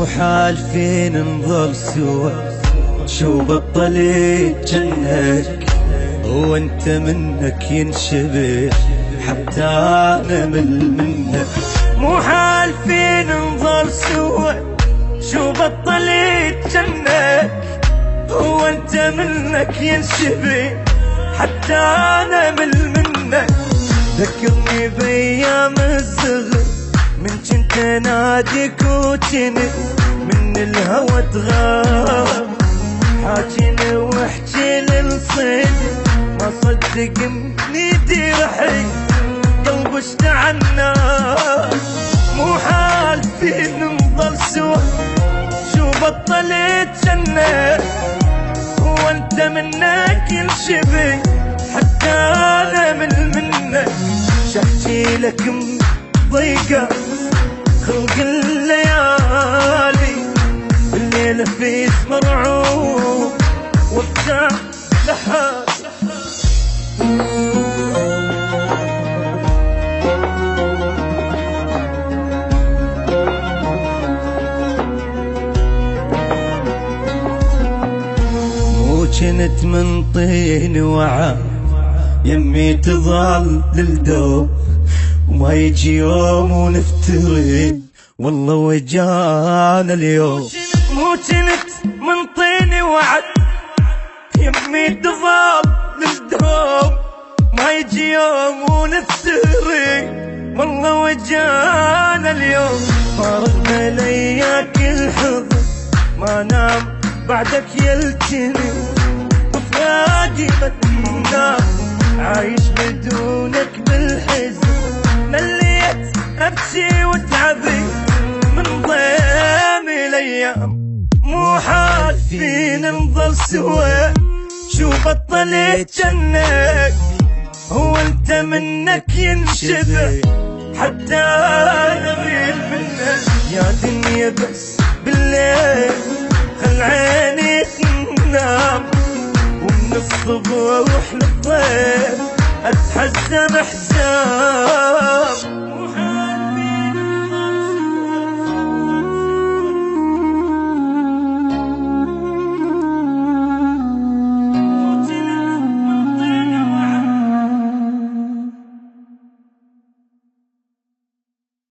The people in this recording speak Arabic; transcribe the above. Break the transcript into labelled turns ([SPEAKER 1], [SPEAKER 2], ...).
[SPEAKER 1] مو حالفين نظل سوا، شو بطلت جنك وانت منك ينشبه حتى انا منك. مو حالفين نظل سوا، شو بطلت جنك وانت منك ينشبه حتى انا منك. ذكرني بايام الصغر من كنت ناديك وجنت من الهوى تغاب، حاجيني واحكي للصيد ما صدق مني رحي قلب اشتعلنا. مو حالفين نضل سوا، شو بطلت جنة وانت منك ينشبه حتى انا منك. شحكي لك ضيقة خلق الليالي، الليلة في مرعوب وابتاع لحالي. مو جنت من طين وعا يمي تظل للدوب، وما يجي يوم ونفترق والله وجانا اليوم. مو جنت من طين وعد يمي تظل للدوب، ما يجي يوم ونفترق والله وجانا اليوم. فارقنا لياك الحضن ما نام بعدك يلتني، وفراقي ما تنام عايش بدونك بالحزن. مليت ابكي وتعبي من ضيم الايام. مو حالفين نظل سوا، شو بطلت جنك هو انت منك ينشبه حتى انا غير منك. يا دنيا بس بالليل خل عيني تنام، ومن الصبح للضيف اتحزن احزان.